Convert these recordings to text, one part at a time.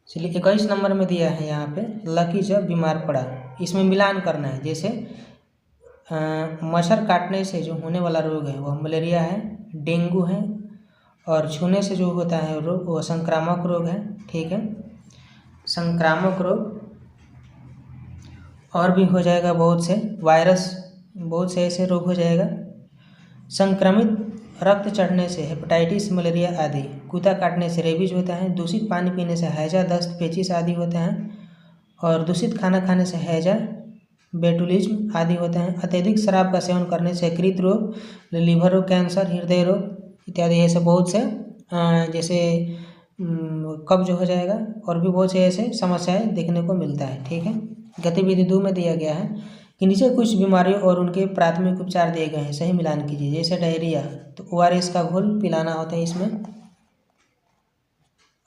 चलिए 21 नंबर में दिया है यहाँ पे, लकी जब बीमार पड़ा। इसमें मिलान करना है। जैसे मच्छर काटने से जो होने वाला रोग है वह मलेरिया है, डेंगू है, और छूने से जो होता है रोग वो संक्रामक रोग है। ठीक है, संक्रामक रोग और भी हो जाएगा बहुत से, वायरस, बहुत से ऐसे रोग हो जाएगा। संक्रमित रक्त चढ़ने से हेपेटाइटिस, मलेरिया आदि। कुत्ता काटने से रेबीज होता है। दूषित पानी पीने से हैजा, दस्त, पेचिश आदि होते हैं। और दूषित खाना खाने से हैजा, बेटुलिज्म आदि होते हैं। अत्यधिक शराब का सेवन करने से यकृत रोग, लीवर रोग, कैंसर, हृदय रोग इत्यादि ऐसे बहुत से जैसे कब्ज हो जाएगा, और भी बहुत से ऐसे समस्याएं देखने को मिलता है। ठीक है, गतिविधि 2 में दिया गया है कि नीचे कुछ बीमारियों और उनके प्राथमिक उपचार दिए गए हैं, सही मिलान कीजिए। जैसे डायरिया तो ORS का घोल पिलाना होता है इसमें,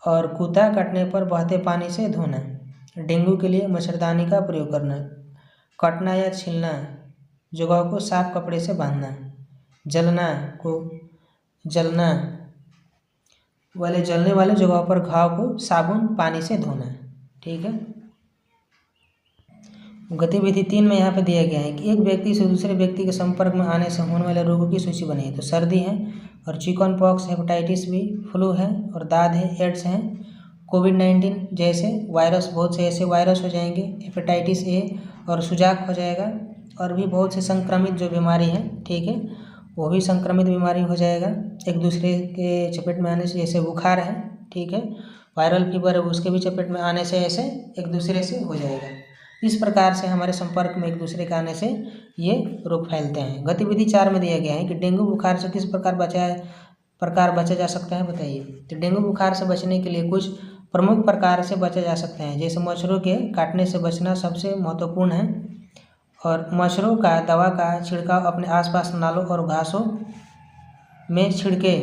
और कुत्ता कटने पर बहते पानी से धोना। डेंगू के लिए मच्छरदानी का प्रयोग करना। कटना या छीलना जगह को साफ कपड़े से बांधना। जलने वाले जगह पर घाव को साबुन पानी से धोना। ठीक है, गतिविधि 3 में यहाँ पे दिया गया है कि एक व्यक्ति से दूसरे व्यक्ति के संपर्क में आने से होने वाले रोगों की सूची बनाइए। तो सर्दी है, और chicken pox, hepatitis B, flu है, और दाद है, एड्स है, कोविड-19 जैसे वायरस, बहुत से ऐसे वायरस हो जाएंगे, हेपेटाइटिस ए और सुजाक हो जाएगा, और भी बहुत से संक्रमित जो बीमारी है, ठीक है, वो भी संक्रमित बीमारी हो जाएगा एक दूसरे के चपेट में आने से। जैसे बुखार है, ठीक है, वायरल फीवर है, उसके भी चपेट में आने से ऐसे एक दूसरे से हो जाएगा। इस प्रकार से हमारे संपर्क में एक दूसरे के आने से ये रोग फैलते हैं। गतिविधि 4 में दिया गया है कि डेंगू बुखार से किस प्रकार बचा जा सकता है, बताइए। तो डेंगू बुखार से बचने के लिए कुछ प्रमुख प्रकार से बचा जा सकते हैं। जैसे मच्छरों के काटने से बचना सबसे महत्वपूर्ण है, और मच्छरों का दवा का छिड़काव अपने आसपास नालों और घासों में छिड़के।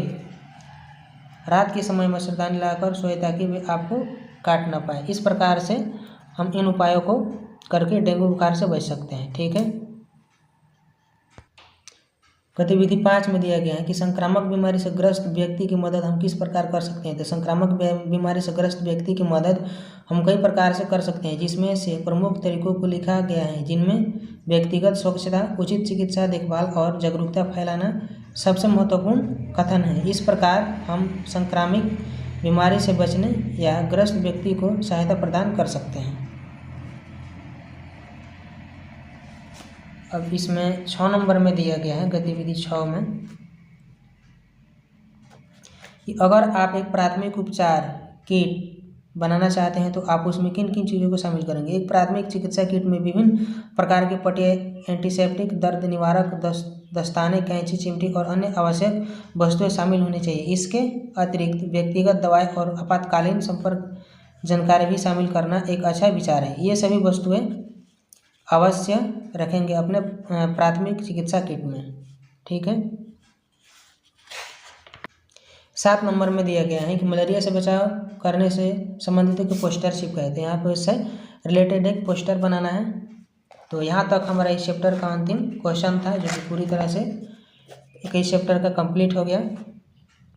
रात के समय मच्छरदानी लगाकर सोए ताकि वे आपको काट ना पाए। इस प्रकार से हम इन उपायों को करके डेंगू बुखार से बच सकते हैं। ठीक है, गतिविधि 5 में दिया गया है कि संक्रामक बीमारी से ग्रस्त व्यक्ति की मदद हम किस प्रकार कर सकते हैं। तो संक्रामक बीमारी से ग्रस्त व्यक्ति की मदद हम कई प्रकार से कर सकते हैं, जिसमें से प्रमुख तरीकों को लिखा गया है, जिनमें व्यक्तिगत स्वच्छता, उचित चिकित्सा देखभाल और जागरूकता फैलाना सबसे महत्वपूर्ण कथन है। इस प्रकार हम संक्रामक बीमारी से बचने या ग्रस्त व्यक्ति को सहायता प्रदान कर सकते हैं। अब इसमें 6 नंबर में दिया गया है, गतिविधि 6 में, कि अगर आप एक प्राथमिक उपचार किट बनाना चाहते हैं तो आप उसमें किन किन चीज़ों को शामिल करेंगे। एक प्राथमिक चिकित्सा किट में विभिन्न प्रकार के पट्टे, एंटीसेप्टिक, दर्द निवारक, दस्ताने, कैंची, चिमटी और अन्य आवश्यक वस्तुएं शामिल होनी चाहिए। इसके अतिरिक्त व्यक्तिगत दवाएं और आपातकालीन संपर्क जानकारी भी शामिल करना एक अच्छा विचार है। ये सभी वस्तुएं अवश्य रखेंगे अपने प्राथमिक चिकित्सा किट में। ठीक है, 7 नंबर में दिया गया है कि मलेरिया से बचाव करने से संबंधित एक पोस्टर चिपकाए। तो यहाँ पर इससे रिलेटेड एक पोस्टर बनाना है। तो यहाँ तक हमारा इस चैप्टर का अंतिम क्वेश्चन था, जो कि पूरी तरह से 21 चैप्टर का कंप्लीट हो गया।